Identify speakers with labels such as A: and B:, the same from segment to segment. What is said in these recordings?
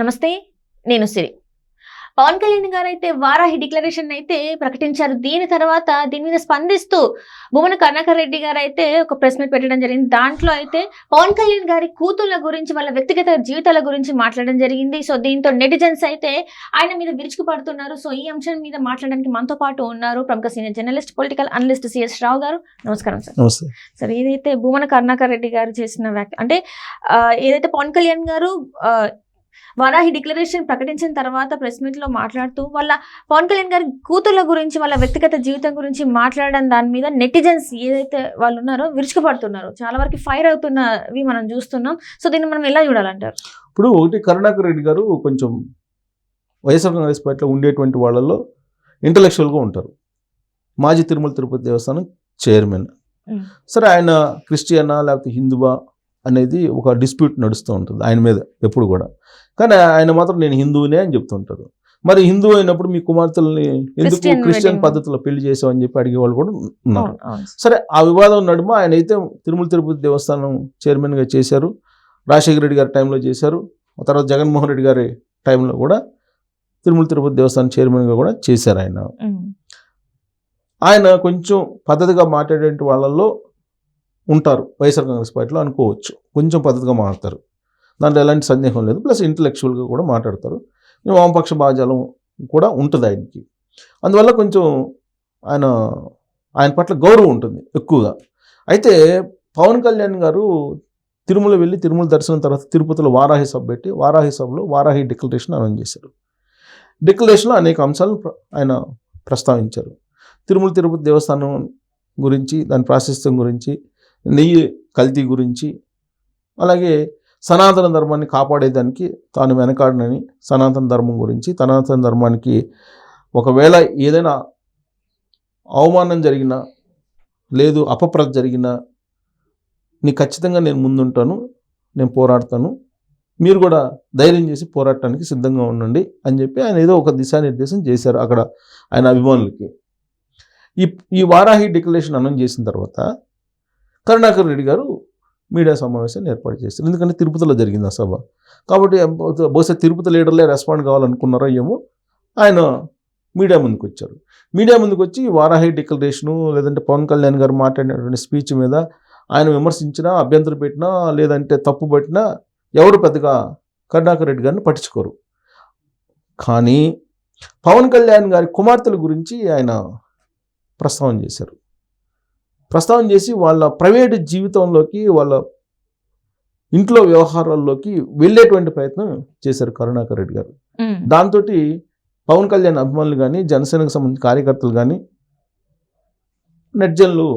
A: నమస్తే. నేను సిరి. పవన్ కళ్యాణ్ గారు అయితే వారాహి డిక్లరేషన్ అయితే ప్రకటించారు. దీని తర్వాత దీని మీద స్పందిస్తూ భూమన కరుణాకర్ రెడ్డి గారు అయితే ఒక ప్రెస్ మీట్ పెట్టడం జరిగింది. దాంట్లో అయితే పవన్ కళ్యాణ్ గారి కూతుళ్ళ గురించి, వాళ్ళ వ్యక్తిగత జీవితాల గురించి మాట్లాడడం జరిగింది. సో దీంతో నెటిజన్స్ అయితే ఆయన మీద విరుచుకుపడుతున్నారు. సో ఈ అంశం మీద మాట్లాడడానికి మనతో పాటు ఉన్నారు ప్రముఖ senior journalist, political analyst CS Rao గారు. నమస్కారం సార్.
B: నమస్తే
A: సార్, ఏదైతే భూమన కరుణాకర్ రెడ్డి గారు చేసిన అంటే ఏదైతే పవన్ కళ్యాణ్ గారు వారాహి డిక్లరేషన్ ప్రకటించిన తర్వాత ప్రెస్ మీట్ లో మాట్లాడుతూ పవన్ కళ్యాణ్ గారి కూతుర్ల గురించి, వాళ్ళ వ్యక్తిగత జీవితం గురించి మాట్లాడడం, దాని మీద నెటిజన్స్ ఏదైతే వాళ్ళు ఉన్నారో విరుచుకుపడుతున్నారు. చాలా వరకు ఫైర్ అవుతున్నవి మనం చూస్తున్నాం. సో దీన్ని మనం ఎలా చూడాలంటారు?
B: ఇప్పుడు ఒకటి, కరుణాకర్ రెడ్డి గారు కొంచెం వైఎస్ఆర్ కాంగ్రెస్ పార్టీలో ఉండేటువంటి వాళ్ళలో ఇంటలెక్చువల్గా ఉంటారు. మాజీ తిరుమల తిరుపతి దేవస్థానం చైర్మన్. సరే, ఆయన క్రిస్టియనా లేకపోతే హిందువా అనేది ఒక డిస్ప్యూట్ నడుస్తూ ఉంటుంది ఆయన మీద ఎప్పుడు కూడా. కానీ ఆయన మాత్రం నేను హిందువునే అని చెప్తుంటారు. మరి హిందూ అయినప్పుడు మీ కుమార్తెల్ని ఎందుకు క్రిస్టియన్ పద్ధతిలో పెళ్లి చేసామని చెప్పి అడిగేవాళ్ళు కూడా ఉన్నారు. సరే, ఆ వివాదం నడుమ ఆయన అయితే తిరుమల తిరుపతి దేవస్థానం చైర్మన్గా చేశారు. రాజశేఖర రెడ్డి గారి టైంలో చేశారు. ఆ తర్వాత జగన్మోహన్ రెడ్డి గారి టైంలో కూడా తిరుమల తిరుపతి దేవస్థానం చైర్మన్గా కూడా చేశారు. ఆయన కొంచెం పద్ధతిగా మాట్లాడే వాళ్ళల్లో ఉంటారు వైఎస్ఆర్ కాంగ్రెస్ పార్టీలో అనుకోవచ్చు. కొంచెం పద్ధతిగా మాట్లాడతారు, దాంట్లో ఎలాంటి సందేహం లేదు. ప్లస్ ఇంటలెక్చువల్గా కూడా మాట్లాడతారు. వామపక్ష భాజాలం కూడా ఉంటుంది ఆయనకి. అందువల్ల కొంచెం ఆయన పట్ల గౌరవం ఉంటుంది ఎక్కువగా. అయితే పవన్ కళ్యాణ్ గారు తిరుమల వెళ్ళి తిరుమల దర్శనం తర్వాత తిరుపతిలో వారాహి సభ పెట్టి వారాహి సభలో వారాహి డిక్లరేషన్ అనౌన్స్ చేశారు. డిక్లరేషన్లో అనేక అంశాలను ఆయన ప్రస్తావించారు. తిరుమల తిరుపతి దేవస్థానం గురించి, దాని ప్రాశస్త్యం గురించి, నెయ్యి కల్తీ గురించి, అలాగే సనాతన ధర్మాన్ని కాపాడేదానికి తాను వెనకాడనని, సనాతన ధర్మం గురించి, సనాతన ధర్మానికి ఒకవేళ ఏదైనా అవమానం జరిగినా లేదు అపప్రద జరిగినా ఖచ్చితంగా నేను ముందుంటాను, నేను పోరాడతాను, మీరు కూడా ధైర్యం చేసి పోరాటానికి సిద్ధంగా ఉండండి అని చెప్పి ఆయన ఏదో ఒక దిశానిర్దేశం చేశారు అక్కడ ఆయన అభిమానులకి. ఈ వారాహి డిక్లరేషన్ అనౌన్స్ చేసిన తర్వాత కరుణాకర్ రెడ్డి గారు మీడియా సమావేశాన్ని ఏర్పాటు చేశారు. ఎందుకంటే తిరుపతిలో జరిగింది ఆ సభ కాబట్టి బహుశా తిరుపతి లీడర్లే రెస్పాండ్ కావాలనుకున్నారో ఏమో, ఆయన మీడియా ముందుకు వచ్చారు. మీడియా ముందుకు వచ్చి వారాహి డిక్లరేషను లేదంటే పవన్ కళ్యాణ్ గారు మాట్లాడినటువంటి స్పీచ్ మీద ఆయన విమర్శించినా, అభ్యంతరం పెట్టినా, లేదంటే తప్పు పట్టినా ఎవరు పెద్దగా కరుణాకర్ రెడ్డి గారిని పట్టించుకోరు. కానీ పవన్ కళ్యాణ్ గారి కుమార్తెల గురించి ఆయన ప్రస్తావన చేశారు. ప్రస్తావన చేసి వాళ్ళ ప్రైవేటు జీవితంలోకి, వాళ్ళ ఇంట్లో వ్యవహారాల్లోకి వెళ్ళేటువంటి ప్రయత్నం చేశారు కరుణాకర్ రెడ్డి గారు. దాంతో పవన్ కళ్యాణ్ అభిమానులు కానీ, జనసేనకు సంబంధించిన కార్యకర్తలు కానీ, నెట్జన్లు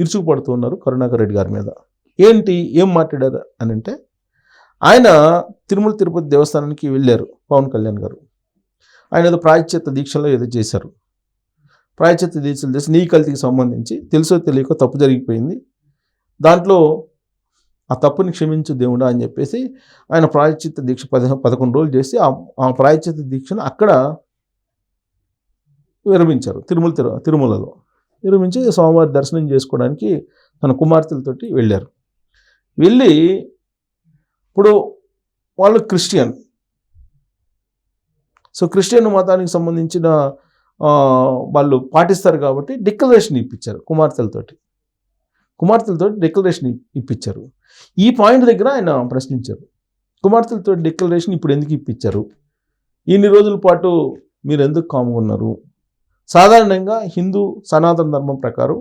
B: ఇరుచుకుపడుతున్నారు కరుణాకర్ రెడ్డి గారి మీద. ఏం మాట్లాడారు అని అంటే, ఆయన తిరుమల తిరుపతి దేవస్థానానికి వెళ్ళారు పవన్ కళ్యాణ్ గారు. ఆయన ఏదో ప్రాయశ్చిత్త దీక్షలో ఏదో చేశారు. ప్రాయశ్చిత్త దీక్షలు చేసి నెయ్యి కల్తీకి సంబంధించి తెలుసో తెలియకో తప్పు జరిగిపోయింది, దాంట్లో ఆ తప్పుని క్షమించు దేవుడా అని చెప్పేసి ఆయన ప్రాయశ్చిత్త దీక్ష 11 రోజులు చేసి ఆ ప్రాయశ్చిత్త దీక్షను అక్కడ విరమించారు. తిరుమలలో విరమించి స్వామివారి దర్శనం చేసుకోవడానికి తన కుమార్తెలతోటి వెళ్ళారు. వెళ్ళి ఇప్పుడు వాళ్ళు క్రిస్టియన్. సో క్రిస్టియన్ మతానికి సంబంధించిన వాళ్ళు పాటిస్తారు కాబట్టి డిక్లరేషన్ ఇప్పించారు కుమార్తెలతోటి డిక్లరేషన్ ఇప్పించారు. ఈ పాయింట్ దగ్గర ఆయన ప్రశ్నించారు, కుమార్తెలతో డిక్లరేషన్ ఇప్పుడు ఎందుకు ఇప్పించారు, ఇన్ని రోజుల పాటు మీరు ఎందుకు కాముకున్నారు? సాధారణంగా హిందూ సనాతన ధర్మం ప్రకారం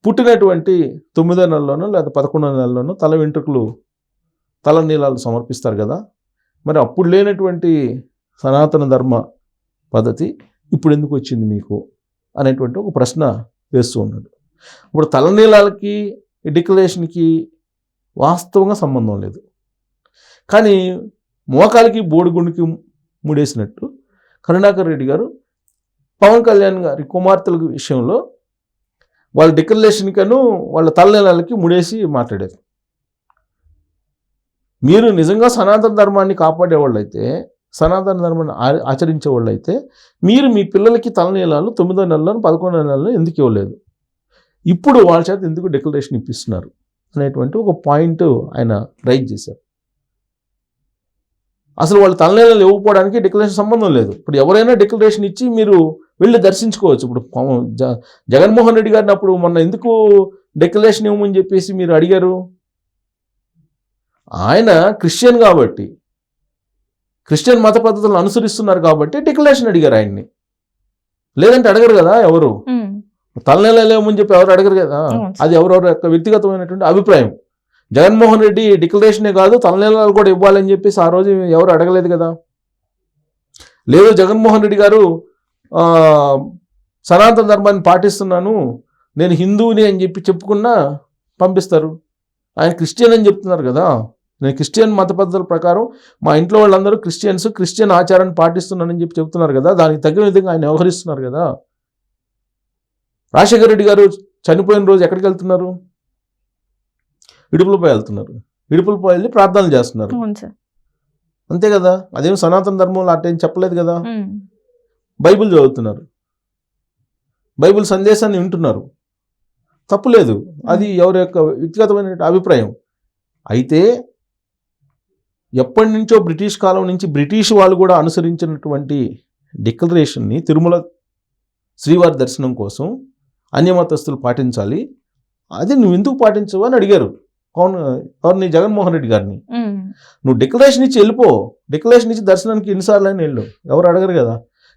B: పుట్టినటువంటి 9వ నెలలోనో లేదా 11వ నెలలోనో తల వెంట్రుకలు, తల నీలాలు సమర్పిస్తారు కదా. మరి అప్పుడు లేనటువంటి సనాతన ధర్మ పద్ధతి ఇప్పుడు ఎందుకు వచ్చింది మీకు అనేటువంటి ఒక ప్రశ్న వేస్తూ ఉన్నాడు. ఇప్పుడు తలనీలాలకి డిక్లరేషన్కి వాస్తవంగా సంబంధం లేదు. కానీ మోకాలికి బోడిగుండుకి ముడేసినట్టు కరుణాకర్ రెడ్డి గారు పవన్ కళ్యాణ్ గారి కుమార్తెల విషయంలో వాళ్ళ డిక్లరేషన్కను వాళ్ళ తలనీలాలకి ముడేసి మాట్లాడారు. మీరు నిజంగా సనాతన ధర్మాన్ని కాపాడేవాళ్ళు అయితే, సనాతన ధర్మాన్ని ఆచరించే వాళ్ళు అయితే మీరు మీ పిల్లలకి తలనీలాలు 9వ నెలలో 11వ నెలలో ఎందుకు ఇవ్వలేదు, ఇప్పుడు వాళ్ళ చేత ఎందుకు డిక్లరేషన్ ఇప్పిస్తున్నారు అనేటువంటి ఒక పాయింట్ ఆయన రైజ్ చేశారు. అసలు వాళ్ళు తలనీళ్ళు ఇవ్వకపోవడానికి డిక్లరేషన్ సంబంధం లేదు. ఇప్పుడు ఎవరైనా డిక్లరేషన్ ఇచ్చి మీరు వెళ్ళి దర్శించుకోవచ్చు. ఇప్పుడు జగన్మోహన్ రెడ్డి గారిని అప్పుడు మొన్న ఎందుకు డిక్లరేషన్ ఇవ్వమని చెప్పేసి మీరు అడిగారు? ఆయన క్రిస్టియన్ కాబట్టి, క్రిస్టియన్ మత పద్ధతులను అనుసరిస్తున్నారు కాబట్టి డిక్లరేషన్ అడిగారు ఆయన్ని. లేదంటే అడగరు కదా ఎవరు. తలనీళ్ళు లేవమని చెప్పి ఎవరు అడగరు కదా. అది ఎవరెవరి యొక్క వ్యక్తిగతమైనటువంటి అభిప్రాయం. జగన్మోహన్ రెడ్డి డిక్లరేషనే కాదు తలనీళ్ళు కూడా ఇవ్వాలని చెప్పేసి ఆ రోజు ఎవరు అడగలేదు కదా. లేదు జగన్మోహన్ రెడ్డి గారు సనాతన ధర్మాన్ని పాటిస్తున్నాను, నేను హిందువుని అని చెప్పి చెప్పుకున్నా పంపిస్తారు. ఆయన క్రిస్టియన్ అని చెప్తున్నారు కదా. నేను క్రిస్టియన్ మత పద్ధతుల ప్రకారం మా ఇంట్లో వాళ్ళందరూ క్రిస్టియన్స్, క్రిస్టియన్ ఆచారాన్ని పాటిస్తున్నానని చెప్పి చెప్తున్నారు కదా. దానికి తగిన విధంగా ఆయన వ్యవహరిస్తున్నారు కదా. రాజశేఖర రెడ్డి గారు చనిపోయిన రోజు ఎక్కడికి వెళ్తున్నారు? ఇడుపులపై వెళ్తున్నారు. ఇడుపులపై వెళ్ళి ప్రార్థనలు చేస్తున్నారు. అంతే కదా. అదేం సనాతన ధర్మంలో అట్టేం చెప్పలేదు కదా. బైబిల్ చదువుతున్నారు, బైబిల్ సందేశాన్ని వింటున్నారు, తప్పులేదు. అది ఎవరి యొక్క వ్యక్తిగతమైన అభిప్రాయం. అయితే ఎప్పటి నుంచో బ్రిటిష్ కాలం నుంచి బ్రిటిష్ వాళ్ళు కూడా అనుసరించినటువంటి డిక్లరేషన్ని తిరుమల శ్రీవారి దర్శనం కోసం అన్యమతస్తులు పాటించాలి, అది నువ్వు ఎందుకు పాటించవు అని అడిగారు. ఎవరిని? జగన్మోహన్ రెడ్డి గారిని. నువ్వు డిక్లరేషన్ ఇచ్చి వెళ్ళిపో, డిక్లరేషన్ ఇచ్చి దర్శనానికి ఎన్నిసార్లు అయినా వెళ్ళు, ఎవరు అడగరు కదా.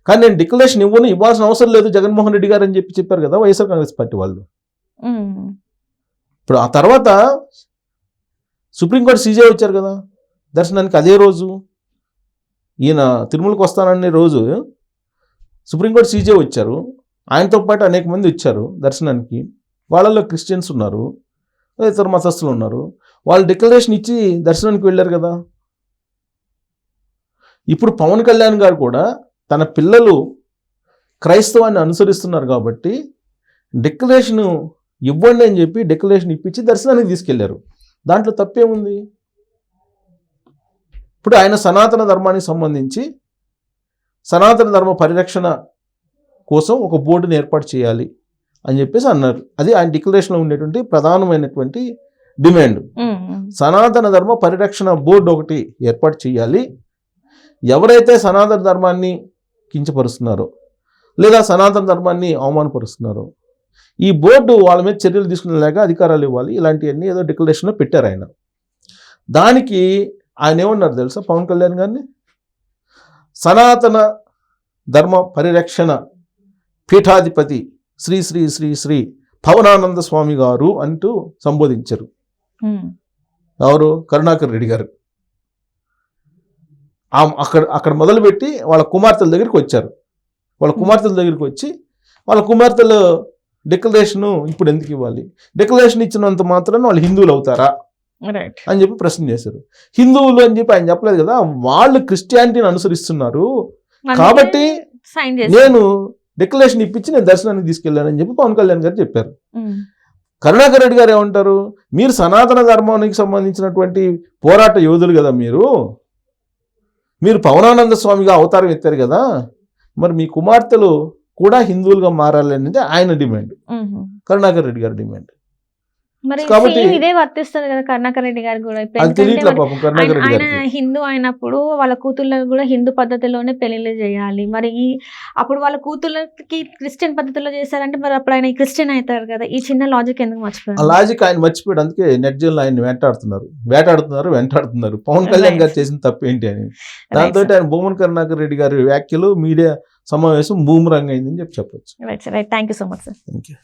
B: కానీ నేను డిక్లరేషన్ ఇవ్వాల్సిన అవసరం లేదు జగన్మోహన్ రెడ్డి గారు అని చెప్పారు కదా వైఎస్ఆర్ కాంగ్రెస్ పార్టీ వాళ్ళు. ఇప్పుడు ఆ తర్వాత సుప్రీంకోర్టు సీజే వచ్చారు కదా దర్శనానికి. అదే రోజు ఈయన తిరుమలకు వస్తాననే రోజు సుప్రీంకోర్టు సీజే వచ్చారు. ఆయనతో పాటు అనేక మంది వచ్చారు దర్శనానికి. వాళ్ళలో క్రిస్టియన్స్ ఉన్నారు, ఇతర మతస్థులు ఉన్నారు. వాళ్ళు డిక్లరేషన్ ఇచ్చి దర్శనానికి వెళ్ళారు కదా. ఇప్పుడు పవన్ కళ్యాణ్ గారు కూడా తన పిల్లలు క్రైస్తవాన్ని అనుసరిస్తున్నారు కాబట్టి డిక్లరేషన్ ఇవ్వండి అని చెప్పి డిక్లరేషన్ ఇప్పించి దర్శనానికి తీసుకెళ్లారు. దాంట్లో తప్పేముంది? ఇప్పుడు ఆయన సనాతన ధర్మానికి సంబంధించి సనాతన ధర్మ పరిరక్షణ కోసం ఒక బోర్డుని ఏర్పాటు చేయాలి అని చెప్పేసి అన్నారు. అది ఆయన డిక్లరేషన్లో ఉండేటువంటి ప్రధానమైనటువంటి డిమాండ్. సనాతన ధర్మ పరిరక్షణ బోర్డు ఒకటి ఏర్పాటు చేయాలి. ఎవరైతే సనాతన ధర్మాన్ని కించపరుస్తున్నారో లేదా సనాతన ధర్మాన్ని అవమానపరుస్తున్నారో ఈ బోర్డు వాళ్ళ మీద చర్యలు తీసుకునేలాగా అధికారాలు ఇవ్వాలి. ఇలాంటివన్నీ ఏదో డిక్లరేషన్లో పెట్టారు ఆయన. దానికి ఆయన ఏమన్నారు తెలుసా పవన్ కళ్యాణ్ గారిని? సనాతన ధర్మ పరిరక్షణ పీఠాధిపతి శ్రీ శ్రీ శ్రీ శ్రీ పవనానంద స్వామి గారు అంటూ సంబోధించారు. ఎవరు? కరుణాకర్ రెడ్డి గారు. అక్కడ మొదలుపెట్టి వాళ్ళ కుమార్తెల దగ్గరికి వచ్చారు. వాళ్ళ కుమార్తెల దగ్గరికి వచ్చి వాళ్ళ కుమార్తెలు డిక్లరేషన్ ఇప్పుడు ఎందుకు ఇవ్వాలి, డిక్లరేషన్ ఇచ్చినంత మాత్రాన వాళ్ళు హిందువులు అవుతారా అని చెప్పి ప్రశ్న చేశారు. హిందువులు అని చెప్పి ఆయన చెప్పలేదు కదా, వాళ్ళు క్రిస్టియానిటీని అనుసరిస్తున్నారు కాబట్టి నేను డిక్లరేషన్ ఇప్పించి నేను దర్శనానికి తీసుకెళ్ళానని చెప్పి పవన్ కళ్యాణ్ గారు చెప్పారు. కరుణాకర్ రెడ్డి గారు ఏమంటారు? మీరు సనాతన ధర్మానికి సంబంధించినటువంటి పోరాట యోధులు కదా, మీరు పవనానంద స్వామిగా అవతారం ఎత్తారు కదా, మరి మీ కుమార్తెలు కూడా హిందువులుగా మారాలి అనేది ఆయన డిమాండ్, కరుణాకర్ రెడ్డి గారి డిమాండ్.
A: కాబట్టి ఇదే వర్తిస్తుంది కదా కరుణాకర్ రెడ్డి గారు కూడా. ఆయన హిందూ అయినప్పుడు వాళ్ళ కూతుళ్ళకి కూడా హిందూ పద్ధతిలోనే పెళ్లిళ్ళు చేయాలి. మరి అప్పుడు వాళ్ళ కూతుళ్ళకి క్రిస్టియన్ పద్ధతిలో చేశారంటే మరి అప్పుడు ఆయన క్రిస్టియన్ అవుతారు కదా. ఈ చిన్న లాజిక్ ఎందుకు మర్చిపోయారు? ఆ లాజిక్ ఆయన మర్చిపోయాడు. అందుకే నెట్ జైల్లో ఆయన వెంటాడుతున్నారు పవన్ కళ్యాణ్ గారు చేసిన తప్పు ఏంటి అని. దాంతో ఆయన భూమన కరుణాకర్ రెడ్డి గారి వ్యాఖ్యలు మీడియా సమావేశం బూమరంగ్ అయిందని చెప్పొచ్చు. Right. Thank you so much sir.
B: Thank you.